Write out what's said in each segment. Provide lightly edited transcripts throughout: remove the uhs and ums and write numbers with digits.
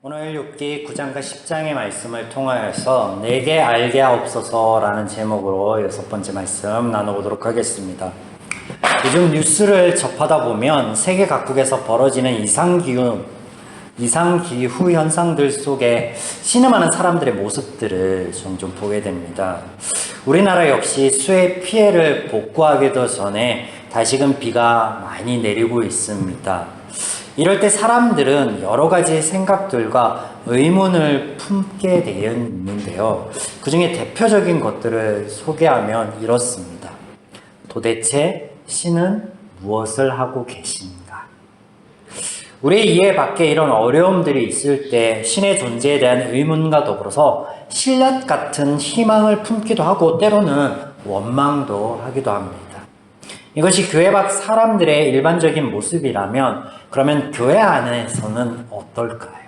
오늘 욥기 9장과 10장의 말씀을 통하여서 내게 알게 하옵소서라는 제목으로 6번째 말씀 나눠보도록 하겠습니다. 요즘 뉴스를 접하다 보면 세계 각국에서 벌어지는 이상기후 현상들 속에 신음하는 사람들의 모습들을 종종 보게 됩니다. 우리나라 역시 수해 피해를 복구하기도 전에 다시금 비가 많이 내리고 있습니다. 이럴 때 사람들은 여러 가지 생각들과 의문을 품게 되어 있는데요. 그 중에 대표적인 것들을 소개하면 이렇습니다. 도대체 신은 무엇을 하고 계신가? 우리의 이해 밖에 이런 어려움들이 있을 때 신의 존재에 대한 의문과 더불어서 신라 같은 희망을 품기도 하고 때로는 원망도 하기도 합니다. 이것이 교회 밖 사람들의 일반적인 모습이라면 그러면 교회 안에서는 어떨까요?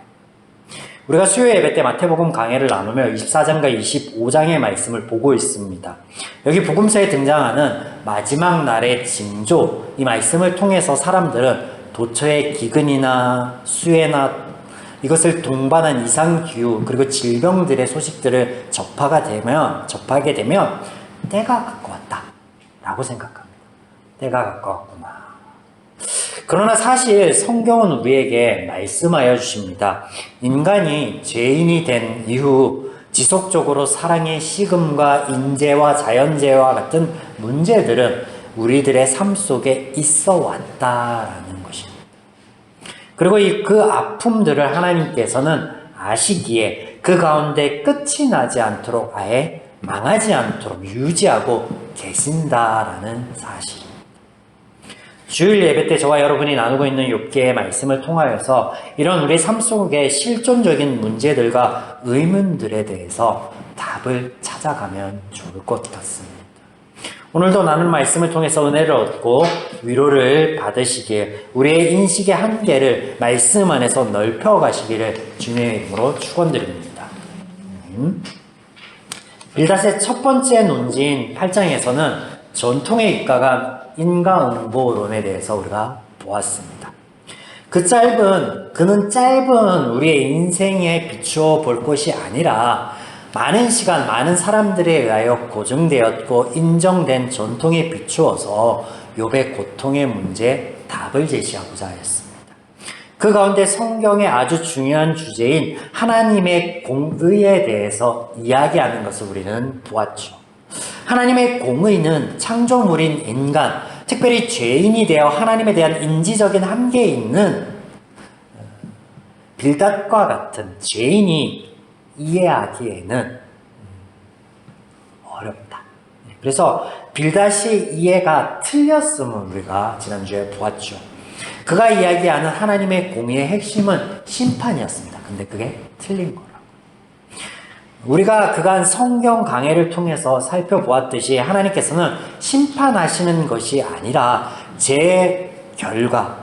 우리가 수요 예배 때 마태복음 강해를 나누며 24장과 25장의 말씀을 보고 있습니다. 여기 복음서에 등장하는 마지막 날의 징조, 이 말씀을 통해서 사람들은 도처의 기근이나 수해나 이것을 동반한 이상기후 그리고 질병들의 소식들을 접하게 되면 때가 가까웠다 라고 생각합니다. 때가 가까웠구나. 그러나 사실 성경은 우리에게 말씀하여 주십니다. 인간이 죄인이 된 이후 지속적으로 사랑의 식음과 인재와 자연재해와 같은 문제들은 우리들의 삶 속에 있어 왔다라는 것입니다. 그리고 그 아픔들을 하나님께서는 아시기에 그 가운데 끝이 나지 않도록 아예 망하지 않도록 유지하고 계신다라는 사실입니다. 주일 예배 때 저와 여러분이 나누고 있는 욥기의 말씀을 통하여서 이런 우리 삶 속의 실존적인 문제들과 의문들에 대해서 답을 찾아가면 좋을 것 같습니다. 오늘도 나눈 말씀을 통해서 은혜를 얻고 위로를 받으시기에 우리의 인식의 한계를 말씀 안에서 넓혀가시기를 주님의 이름으로 축원드립니다. 빌닷의 첫 번째 논지인 8장에서는 전통에 입각한 인과응보론에 대해서 우리가 보았습니다. 그는 짧은 우리의 인생에 비추어 볼 것이 아니라 많은 시간, 많은 사람들에 의하여 고증되었고 인정된 전통에 비추어서 욥의 고통의 문제에 답을 제시하고자 했습니다. 그 가운데 성경의 아주 중요한 주제인 하나님의 공의에 대해서 이야기하는 것을 우리는 보았죠. 하나님의 공의는 창조물인 인간, 특별히 죄인이 되어 하나님에 대한 인지적인 한계에 있는 빌닷과 같은 죄인이 이해하기에는 어렵다. 그래서 빌닷의 이해가 틀렸음을 우리가 지난주에 보았죠. 그가 이야기하는 하나님의 공의의 핵심은 심판이었습니다. 근데 그게 틀린 거라고. 우리가 그간 성경 강해를 통해서 살펴보았듯이 하나님께서는 심판하시는 것이 아니라 제 결과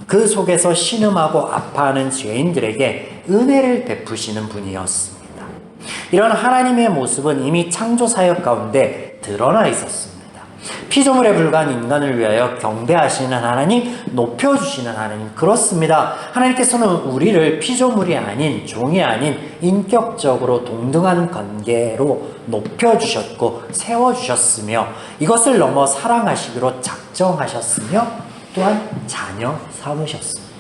그 속에서 신음하고 아파하는 죄인들에게 은혜를 베푸시는 분이었습니다. 이런 하나님의 모습은 이미 창조 사역 가운데 드러나 있었습니다. 피조물에 불과한 인간을 위하여 경배하시는 하나님, 높여주시는 하나님, 그렇습니다. 하나님께서는 우리를 피조물이 아닌, 종이 아닌 인격적으로 동등한 관계로 높여주셨고 세워주셨으며 이것을 넘어 사랑하시기로 작정하셨으며 또한 자녀 삼으셨습니다.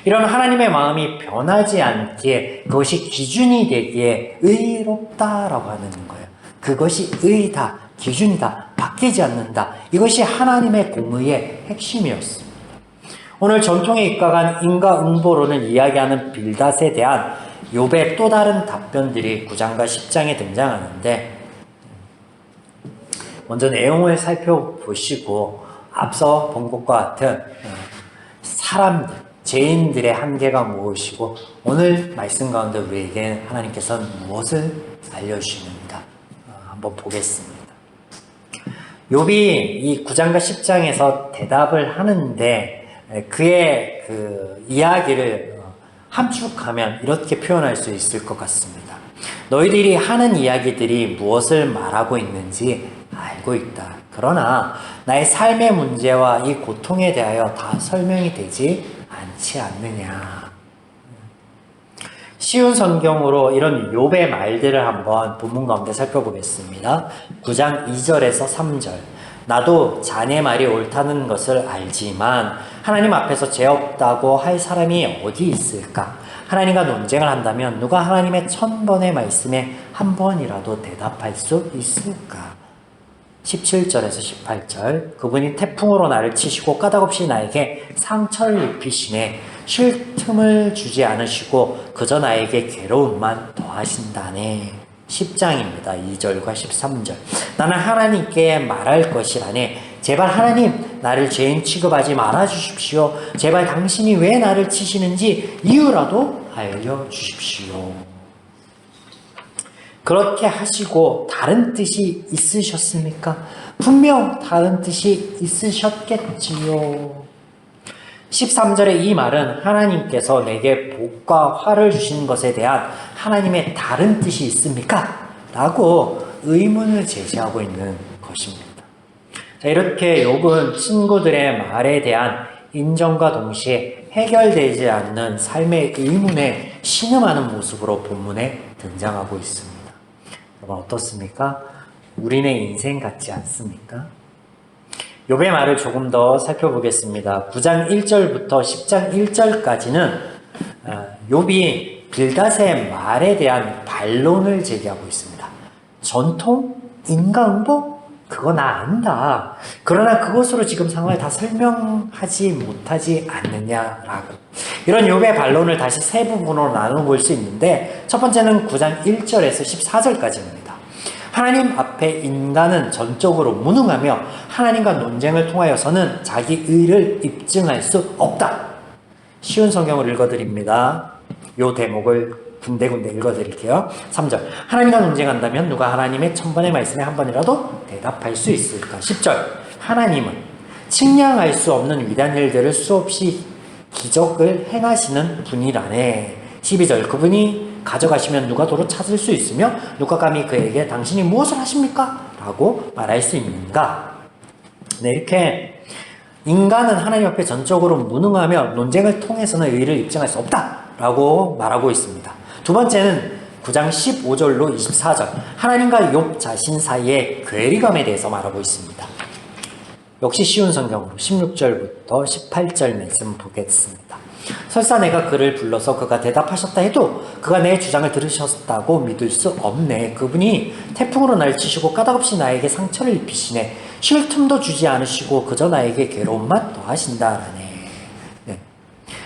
이런 하나님의 마음이 변하지 않기에 그것이 기준이 되기에 의롭다라고 하는 거예요. 그것이 의다, 기준이다, 바뀌지 않는다. 이것이 하나님의 공의의 핵심이었습니다. 오늘 전통에 입각한 인과응보론을 이야기하는 빌닷에 대한 욥의 또 다른 답변들이 9장과 10장에 등장하는데 먼저 내용을 살펴보시고 앞서 본 것과 같은 사람들, 죄인들의 한계가 무엇이고 오늘 말씀 가운데 우리에게 하나님께서는 무엇을 알려주시는가 한번 보겠습니다. 욥이 이 9장과 10장에서 대답을 하는데 그의 그 이야기를 함축하면 이렇게 표현할 수 있을 것 같습니다. 너희들이 하는 이야기들이 무엇을 말하고 있는지 알고 있다. 그러나 나의 삶의 문제와 이 고통에 대하여 다 설명이 되지 않지 않느냐. 쉬운 성경으로 이런 욥의 말들을 한번 본문 가운데 살펴보겠습니다. 9장 2절에서 3절. 나도 자네 말이 옳다는 것을 알지만 하나님 앞에서 죄 없다고 할 사람이 어디 있을까? 하나님과 논쟁을 한다면 누가 하나님의 1000번의 말씀에 한 번이라도 대답할 수 있을까? 17절에서 18절. 그분이 태풍으로 나를 치시고 까닭없이 나에게 상처를 입히시네. 쉴 틈을 주지 않으시고 그저 나에게 괴로움만 더하신다네. 10장입니다. 2절과 13절. 나는 하나님께 말할 것이라네. 제발 하나님 나를 죄인 취급하지 말아주십시오. 제발 당신이 왜 나를 치시는지 이유라도 알려주십시오. 그렇게 하시고 다른 뜻이 있으셨습니까? 분명 다른 뜻이 있으셨겠지요. 13절의 이 말은 하나님께서 내게 복과 화를 주신 것에 대한 하나님의 다른 뜻이 있습니까? 라고 의문을 제시하고 있는 것입니다. 자, 이렇게 욥은 친구들의 말에 대한 인정과 동시에 해결되지 않는 삶의 의문에 신음하는 모습으로 본문에 등장하고 있습니다. 여러분 어떻습니까? 우리네 인생 같지 않습니까? 욥의 말을 조금 더 살펴보겠습니다. 9장 1절부터 10장 1절까지는 욥이 빌닷의 말에 대한 반론을 제기하고 있습니다. 전통? 인과응보? 그거 나 안다. 그러나 그것으로 지금 상황을 다 설명하지 못하지 않느냐라고. 이런 욥의 반론을 다시 세 부분으로 나눠볼 수 있는데 첫 번째는 9장 1절에서 14절까지입니다. 하나님 앞에 인간은 전적으로 무능하며 하나님과 논쟁을 통하여서는 자기 의를 입증할 수 없다. 쉬운 성경을 읽어드립니다. 이 대목을 군데군데 읽어드릴게요. 3절. 하나님과 논쟁한다면 누가 하나님의 1000번의 말씀에 한 번이라도 대답할 수 있을까? 10절. 하나님은 측량할 수 없는 위대한 일들을 수없이 기적을 행하시는 분이라네. 12절. 그분이 가져가시면 누가 도로 찾을 수 있으며 누가 감히 그에게 당신이 무엇을 하십니까? 라고 말할 수 있는가? 네, 이렇게 인간은 하나님 앞에 전적으로 무능하며 논쟁을 통해서는 의를 입증할 수 없다 라고 말하고 있습니다. 두 번째는 9장 15절로 24절. 하나님과 욥 자신 사이의 괴리감에 대해서 말하고 있습니다. 역시 쉬운 성경으로 16절부터 18절 말씀 보겠습니다. 설사 내가 그를 불러서 그가 대답하셨다 해도 그가 내 주장을 들으셨다고 믿을 수 없네. 그분이 태풍으로 날 치시고 까닭없이 나에게 상처를 입히시네. 쉴 틈도 주지 않으시고 그저 나에게 괴로움만 더하신다라네. 네.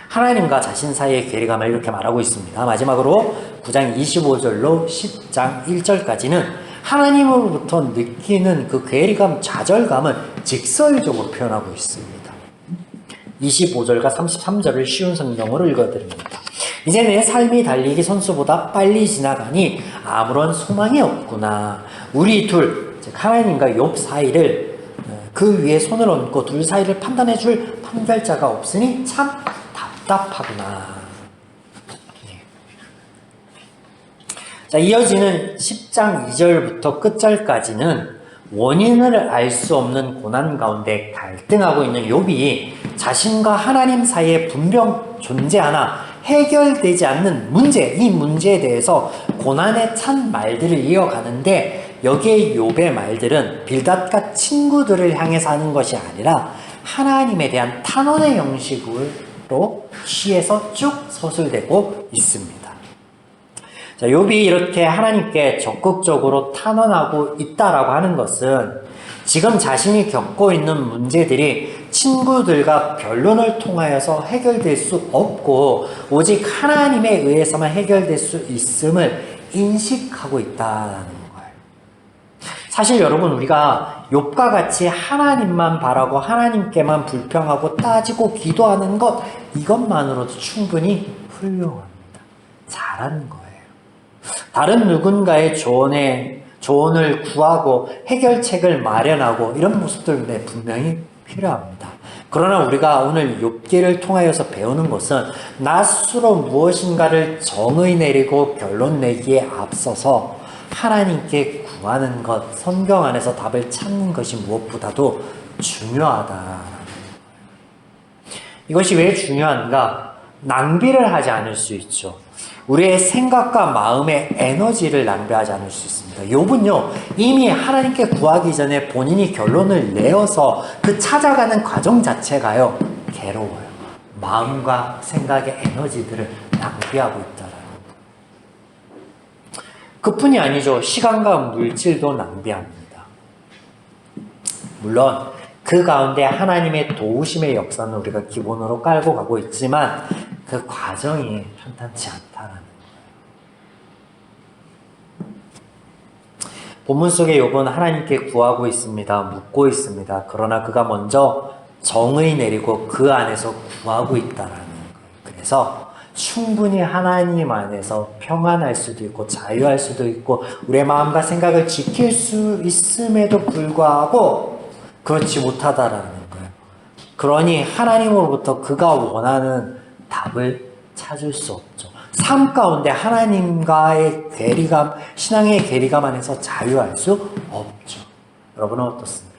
하나님과 자신 사이의 괴리감을 이렇게 말하고 있습니다. 마지막으로 9장 25절로 10장 1절까지는 하나님으로부터 느끼는 그 괴리감, 좌절감을 직설적으로 표현하고 있습니다. 25절과 33절을 쉬운 성경으로 읽어드립니다. 이제 내 삶이 달리기 선수보다 빨리 지나가니 아무런 소망이 없구나. 우리 둘, 즉 하나님과 욥 사이를 그 위에 손을 얹고 둘 사이를 판단해 줄 판결자가 없으니 참 답답하구나. 자, 이어지는 10장 2절부터 끝절까지는 원인을 알 수 없는 고난 가운데 갈등하고 있는 욥이 자신과 하나님 사이에 분명 존재하나 해결되지 않는 문제, 이 문제에 대해서 고난에 찬 말들을 이어가는데 여기에 욥의 말들은 빌닷과 친구들을 향해서 하는 것이 아니라 하나님에 대한 탄원의 형식으로 시에서 쭉 서술되고 있습니다. 자, 욥이 이렇게 하나님께 적극적으로 탄원하고 있다라고 하는 것은 지금 자신이 겪고 있는 문제들이 친구들과 변론을 통하여서 해결될 수 없고 오직 하나님에 의해서만 해결될 수 있음을 인식하고 있다는 거예요. 사실 여러분, 우리가 욥과 같이 하나님만 바라고 하나님께만 불평하고 따지고 기도하는 것, 이것만으로도 충분히 훌륭합니다. 잘하는 거예요. 다른 누군가의 조언을 구하고 해결책을 마련하고 이런 모습들 분명히 필요합니다. 그러나 우리가 오늘 욥기를 통하여서 배우는 것은 나 스스로 무엇인가를 정의 내리고 결론 내기에 앞서서 하나님께 구하는 것, 성경 안에서 답을 찾는 것이 무엇보다도 중요하다. 이것이 왜 중요한가? 낭비를 하지 않을 수 있죠. 우리의 생각과 마음의 에너지를 낭비하지 않을 수 있습니다. 욥은요, 이미 하나님께 구하기 전에 본인이 결론을 내어서 그 찾아가는 과정 자체가요, 괴로워요. 마음과 생각의 에너지들을 낭비하고 있다라는 거. 그뿐이 아니죠. 시간과 물질도 낭비합니다. 물론 그 가운데 하나님의 도우심의 역사는 우리가 기본으로 깔고 가고 있지만 그 과정이 편탄치 않다라는 거예요. 본문 속에 욥은 하나님께 구하고 있습니다. 묻고 있습니다. 그러나 그가 먼저 정의 내리고 그 안에서 구하고 있다라는 거예요. 그래서 충분히 하나님 안에서 평안할 수도 있고 자유할 수도 있고 우리의 마음과 생각을 지킬 수 있음에도 불구하고 그렇지 못하다라는 거예요. 그러니 하나님으로부터 그가 원하는 답을 찾을 수 없죠. 삶 가운데 하나님과의 괴리감, 신앙의 괴리감 안에서 자유할 수 없죠. 여러분은 어떻습니까?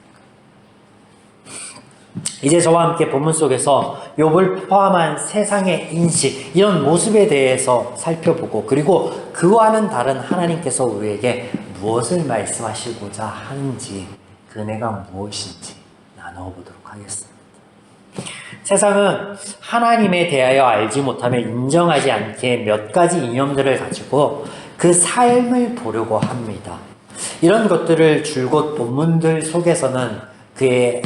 이제 저와 함께 본문 속에서 욥을 포함한 세상의 인식, 이런 모습에 대해서 살펴보고 그리고 그와는 다른 하나님께서 우리에게 무엇을 말씀하시고자 하는지 그 은혜가 무엇인지 나눠보도록 하겠습니다. 세상은 하나님에 대하여 알지 못하며 인정하지 않게 몇 가지 이념들을 가지고 그 삶을 보려고 합니다. 이런 것들을 줄곧 본문들 속에서는 그의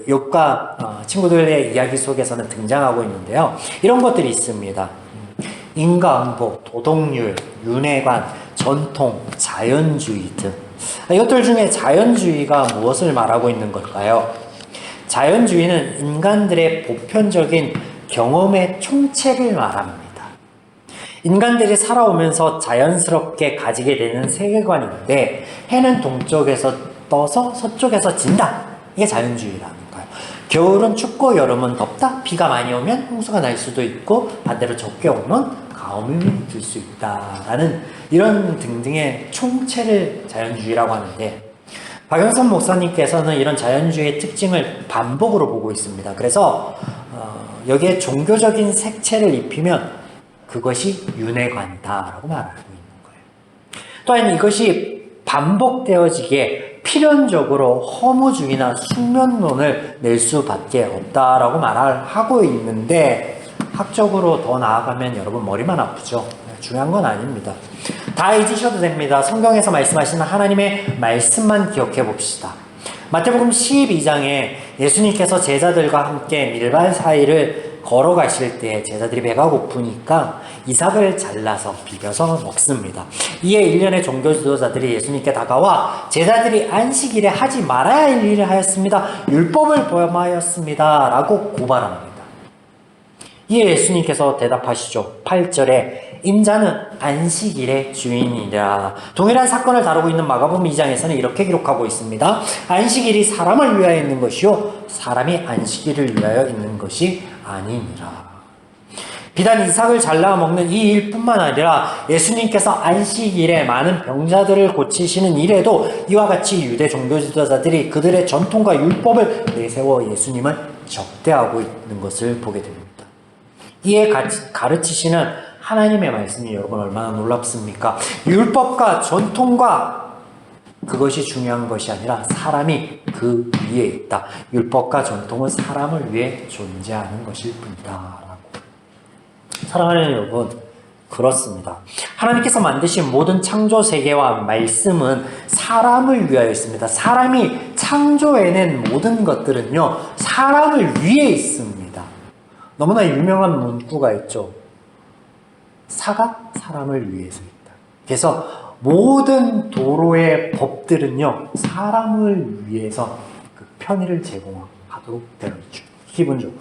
욥과 친구들의 이야기 속에서는 등장하고 있는데요. 이런 것들이 있습니다. 인과응보, 도덕률, 윤회관, 전통, 자연주의 등. 이것들 중에 자연주의가 무엇을 말하고 있는 걸까요? 자연주의는 인간들의 보편적인 경험의 총체를 말합니다. 인간들이 살아오면서 자연스럽게 가지게 되는 세계관인데 해는 동쪽에서 떠서 서쪽에서 진다. 이게 자연주의라는 거예요. 겨울은 춥고 여름은 덥다. 비가 많이 오면 홍수가 날 수도 있고 반대로 적게 오면 가뭄이 들 수 있다라는 이런 등등의 총체를 자연주의라고 하는데 박영선 목사님께서는 이런 자연주의의 특징을 반복으로 보고 있습니다. 그래서 여기에 종교적인 색채를 입히면 그것이 윤회관이다라고 말하고 있는 거예요. 또한 이것이 반복되어지기에 필연적으로 허무주의나 숙면론을 낼 수밖에 없다라고 말하고 있는데 학적으로 더 나아가면 여러분 머리만 아프죠. 중요한 건 아닙니다. 다 잊으셔도 됩니다. 성경에서 말씀하시는 하나님의 말씀만 기억해 봅시다. 마태복음 12장에 예수님께서 제자들과 함께 밀밭 사이를 걸어가실 때 제자들이 배가 고프니까 이삭을 잘라서 비벼서 먹습니다. 이에 일련의 종교 지도자들이 예수님께 다가와 제자들이 안식일에 하지 말아야 할 일을 하였습니다. 율법을 범하였습니다. 라고 고발합니다. 이에 예수님께서 대답하시죠. 8절에 인자는 안식일의 주인이라. 동일한 사건을 다루고 있는 마가복음 2장에서는 이렇게 기록하고 있습니다. 안식일이 사람을 위하여 있는 것이요 사람이 안식일을 위하여 있는 것이 아니니라. 비단 이삭을 잘라 먹는 이 일뿐만 아니라 예수님께서 안식일에 많은 병자들을 고치시는 일에도 이와 같이 유대 종교 지도자들이 그들의 전통과 율법을 내세워 예수님을 적대하고 있는 것을 보게 됩니다. 이에 가르치시는 하나님의 말씀이 여러분 얼마나 놀랍습니까? 율법과 전통과 그것이 중요한 것이 아니라 사람이 그 위에 있다. 율법과 전통은 사람을 위해 존재하는 것일 뿐이다. 라고. 사랑하는 여러분, 그렇습니다. 하나님께서 만드신 모든 창조 세계와 말씀은 사람을 위하여 있습니다. 사람이 창조해낸 모든 것들은요, 사람을 위해 있습니다. 너무나 유명한 문구가 있죠. 사가 사람을 위해서 있다. 그래서 모든 도로의 법들은요, 사람을 위해서 그 편의를 제공하도록 되어 있죠. 기본적으로.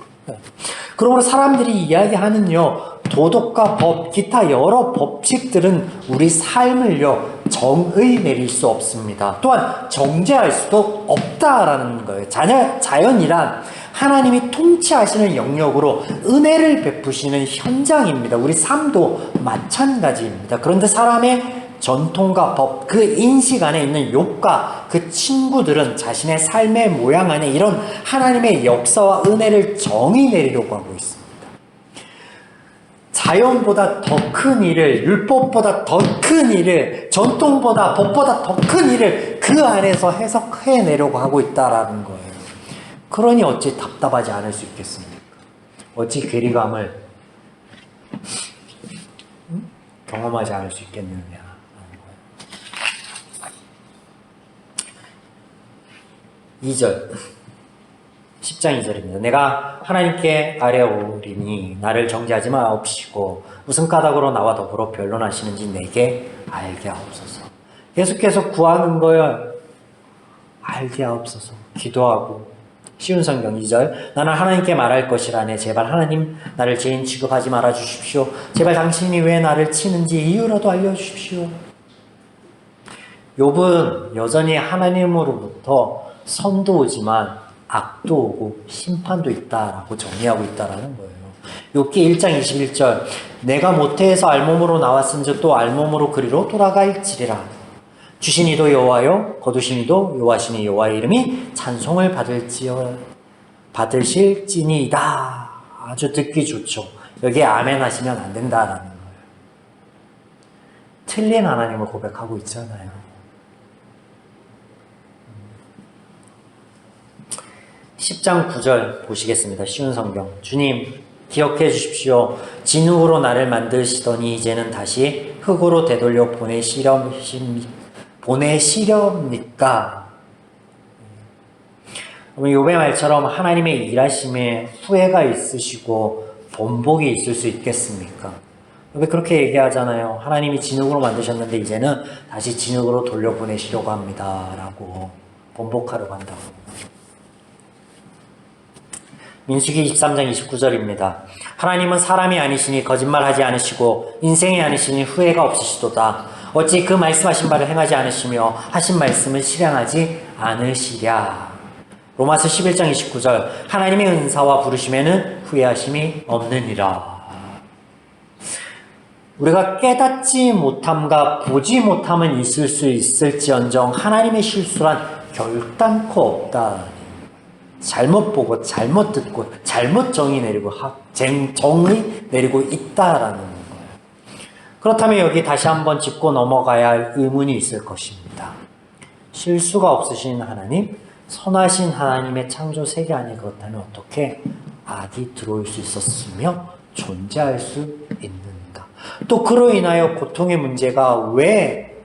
그러므로 사람들이 이야기하는요, 도덕과 법, 기타 여러 법칙들은 우리 삶을요, 정의 내릴 수 없습니다. 또한 정죄할 수도 없다라는 거예요. 자연이란 하나님이 통치하시는 영역으로 은혜를 베푸시는 현장입니다. 우리 삶도 마찬가지입니다. 그런데 사람의 전통과 법, 그 인식 안에 있는 욥과 그 친구들은 자신의 삶의 모양 안에 이런 하나님의 역사와 은혜를 정의 내리려고 하고 있습니다. 자연보다 더 큰 일을, 율법보다 더 큰 일을, 전통보다, 법보다 더 큰 일을 그 안에서 해석해내려고 하고 있다라는 거예요. 그러니 어찌 답답하지 않을 수 있겠습니까? 어찌 괴리감을 경험하지 않을 수 있겠느냐. 2절 10장 2절입니다. 내가 하나님께 아뢰오리니 나를 정죄하지 마옵시고 무슨 까닭으로 나와 더불어 변론하시는지 내게 알게 하옵소서. 계속해서 구하는 거예요. 알게 하옵소서. 기도하고. 쉬운 성경 2절 나는 하나님께 말할 것이라네. 제발 하나님 나를 죄인 취급하지 말아 주십시오. 제발 당신이 왜 나를 치는지 이유라도 알려주십시오. 욥은 여전히 하나님으로부터 선도 오지만 악도 오고 심판도 있다라고 정의하고 있다라는 거예요. 욥기 1장 21절 내가 모태에서 알몸으로 나왔은즉 또 알몸으로 그리로 돌아갈지리라. 주신 이도 여호와요 거두신 이도 여호와시니 여호와의 이름이 찬송을 받으실지니이다. 아주 듣기 좋죠. 여기에 아멘 하시면 안 된다라는 거예요. 틀린 하나님을 고백하고 있잖아요. 10장 9절 보시겠습니다. 쉬운 성경. 주님 기억해 주십시오. 진흙으로 나를 만드시더니 이제는 다시 흙으로 되돌려 보내시렵니까? 욥의 말처럼 하나님의 일하심에 후회가 있으시고 번복이 있을 수 있겠습니까? 왜 그렇게 얘기하잖아요. 하나님이 진흙으로 만드셨는데 이제는 다시 진흙으로 돌려보내시려고 합니다. 라고 번복하려고 한다고. 민수기 23장 29절입니다. 하나님은 사람이 아니시니 거짓말하지 않으시고 인생이 아니시니 후회가 없으시도다. 어찌 그 말씀하신 바를 행하지 않으시며 하신 말씀을 실행하지 않으시랴. 로마서 11장 29절 하나님의 은사와 부르심에는 후회하심이 없느니라. 우리가 깨닫지 못함과 보지 못함은 있을 수 있을지언정 하나님의 실수란 결단코 없다. 잘못 보고 잘못 듣고 잘못 정의 내리고 있다라는 거예요. 그렇다면 여기 다시 한번 짚고 넘어가야 할 의문이 있을 것입니다. 실수가 없으신 하나님, 선하신 하나님의 창조 세계 안에 그렇다면 어떻게 악이 들어올 수 있었으며 존재할 수 있는가? 또 그로 인하여 고통의 문제가 왜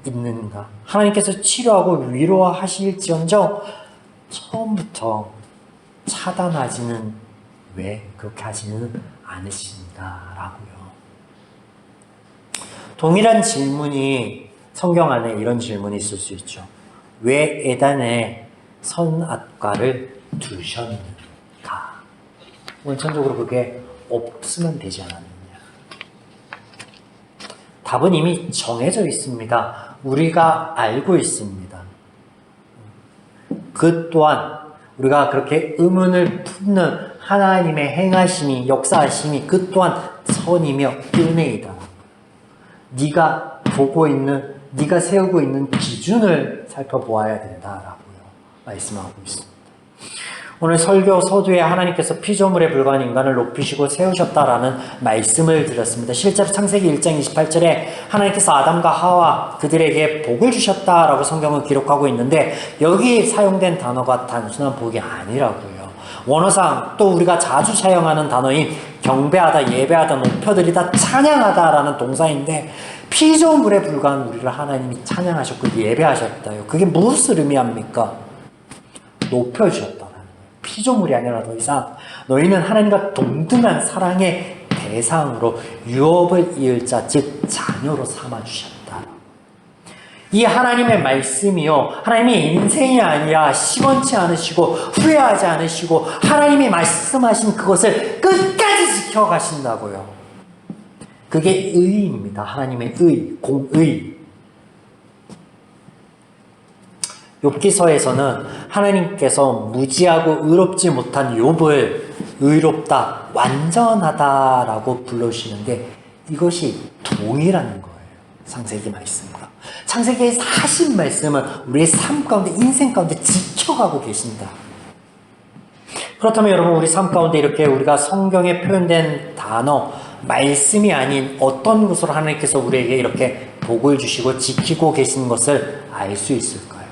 있는가? 하나님께서 치료하고 위로하실지언정 처음부터 차단하지는 왜 그렇게 하지는 않으신가라고요. 동일한 질문이 성경 안에 이런 질문이 있을 수 있죠. 왜 에덴에 선악과를 두셨는가? 원천적으로 그게 없으면 되지 않았느냐? 답은 이미 정해져 있습니다. 우리가 알고 있습니다. 그 또한 우리가 그렇게 의문을 품는 하나님의 행하심이 역사하심이 그 또한 선이며 은혜이다. 네가 보고 있는 네가 세우고 있는 기준을 살펴보아야 된다라고요. 말씀하고 있습니다. 오늘 설교 서두에 하나님께서 피조물에 불과한 인간을 높이시고 세우셨다라는 말씀을 드렸습니다. 실제로 창세기 1장 28절에 하나님께서 아담과 하와 그들에게 복을 주셨다라고 성경은 기록하고 있는데 여기 사용된 단어가 단순한 복이 아니라고요. 원어상 또 우리가 자주 사용하는 단어인 경배하다, 예배하다, 높여드리다, 찬양하다라는 동사인데 피조물에 불과한 우리를 하나님이 찬양하셨고 예배하셨다요. 그게 무엇을 의미합니까? 높여주셨다. 피조물이 아니라 더 이상 너희는 하나님과 동등한 사랑의 대상으로 유업을 이을 자, 즉 자녀로 삼아주셨다. 이 하나님의 말씀이요, 하나님의 인생이 아니라 시원치 않으시고 후회하지 않으시고 하나님이 말씀하신 그것을 끝까지 지켜가신다고요. 그게 의입니다. 하나님의 의, 공의. 욥기서에서는 하나님께서 무지하고 의롭지 못한 욥을 의롭다, 완전하다라고 불러주시는데 이것이 동일한 거예요. 창세기 말씀과. 창세기에서 하신 말씀을 우리의 삶 가운데, 인생 가운데 지켜가고 계신다. 그렇다면 여러분, 우리 삶 가운데 이렇게 우리가 성경에 표현된 단어, 말씀이 아닌 어떤 것으로 하나님께서 우리에게 이렇게 복을 주시고 지키고 계신 것을 알 수 있을까요?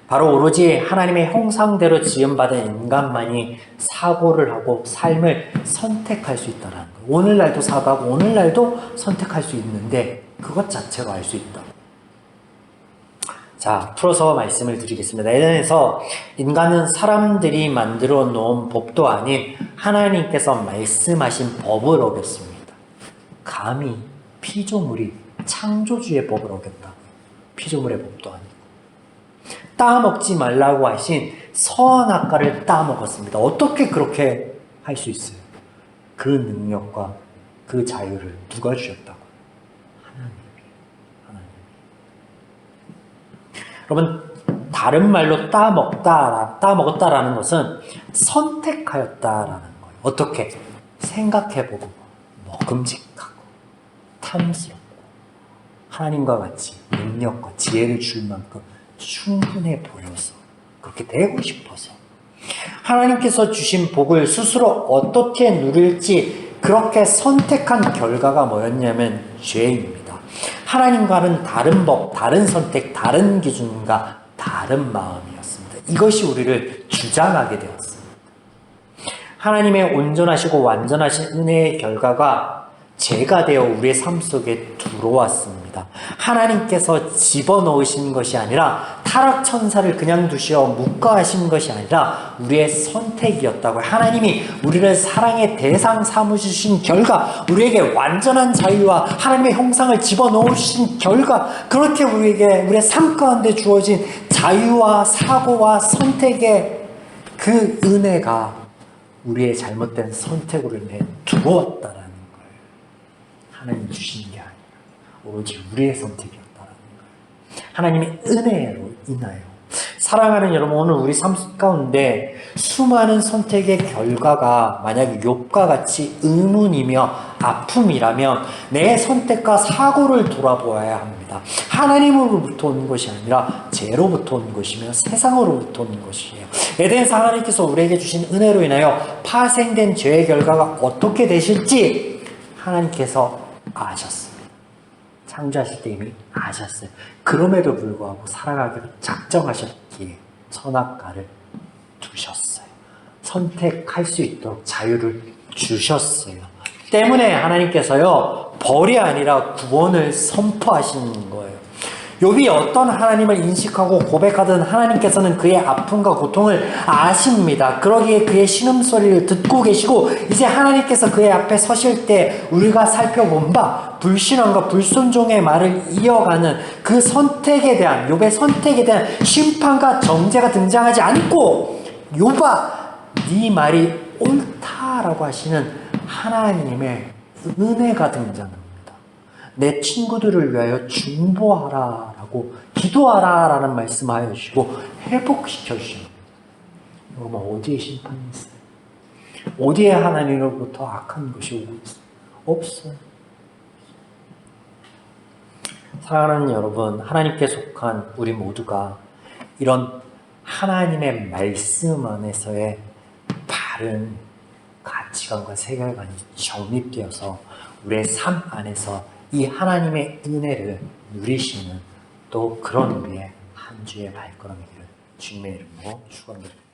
바로 오로지 하나님의 형상대로 지음받은 인간만이 사고를 하고 삶을 선택할 수 있다는 거예요. 오늘날도 사고하고 오늘날도 선택할 수 있는데 그것 자체로 알 수 있다. 자, 풀어서 말씀을 드리겠습니다. 에덴에서 인간은 사람들이 만들어 놓은 법도 아닌 하나님께서 말씀하신 법을 어겼습니다. 감히 피조물이 창조주의 법을 어겼다. 피조물의 법도 아니고. 따먹지 말라고 하신 선악과를 따먹었습니다. 어떻게 그렇게 할 수 있어요? 그 능력과 그 자유를 누가 주셨다고? 여러분, 다른 말로 따먹었다라는 것은 선택하였다라는 거예요. 어떻게? 생각해보고, 먹음직하고, 탐스럽고, 하나님과 같이 능력과 지혜를 줄 만큼 충분해 보여서, 그렇게 되고 싶어서, 하나님께서 주신 복을 스스로 어떻게 누릴지 그렇게 선택한 결과가 뭐였냐면 죄입니다. 하나님과는 다른 법, 다른 선택, 다른 기준과 다른 마음이었습니다. 이것이 우리를 주장하게 되었습니다. 하나님의 온전하시고 완전하신 은혜의 결과가 죄가 되어 우리의 삶 속에 들어왔습니다. 하나님께서 집어넣으신 것이 아니라 타락천사를 그냥 두시어 묵과하신 것이 아니라 우리의 선택이었다고요. 하나님이 우리를 사랑의 대상 삼으신 결과, 우리에게 완전한 자유와 하나님의 형상을 집어넣으신 결과, 그렇게 우리의 삶 가운데 주어진 자유와 사고와 선택의 그 은혜가 우리의 잘못된 선택으로 인해 두어왔다라는 거예요. 하나님이 주신 게 아니라 오로지 우리의 선택이었다라는 거예요. 하나님의 은혜로 인하여. 사랑하는 여러분, 오늘 우리 삶 가운데 수많은 선택의 결과가 만약 욥과 같이 의문이며 아픔이라면 내 선택과 사고를 돌아보아야 합니다. 하나님으로부터 온 것이 아니라 죄로부터 온 것이며 세상으로부터 온 것이에요. 에덴에서 하나님께서 우리에게 주신 은혜로 인하여 파생된 죄의 결과가 어떻게 되실지 하나님께서 아셨습니다. 창조하실 때 이미 아셨어요. 그럼에도 불구하고 살아가기로 작정하셨기에 선악과를 두셨어요. 선택할 수 있도록 자유를 주셨어요. 때문에 하나님께서요, 벌이 아니라 구원을 선포하시는 거예요. 욥이 어떤 하나님을 인식하고 고백하든 하나님께서는 그의 아픔과 고통을 아십니다. 그러기에 그의 신음소리를 듣고 계시고 이제 하나님께서 그의 앞에 서실 때 우리가 살펴본 바 불신앙과 불순종의 말을 이어가는 그 선택에 대한, 욥의 선택에 대한 심판과 정죄가 등장하지 않고 욥아 네 말이 옳다라고 하시는 하나님의 은혜가 등장합니다. 내 친구들을 위하여 중보하라 라고 기도하라 라는 말씀하여 주시고 회복시켜 주십니다. 여러분, 어디에 심판이 있어요? 어디에 하나님으로부터 악한 것이 오고 있어요? 없어요. 사랑하는 여러분, 하나님께 속한 우리 모두가 이런 하나님의 말씀 안에서의 바른 가치관과 세계관이 정립되어서 우리의 삶 안에서 이 하나님의 은혜를 누리시는 또 그런 우리의 한 주의 발걸음이기를 주님의 이름으로 축원드립니다.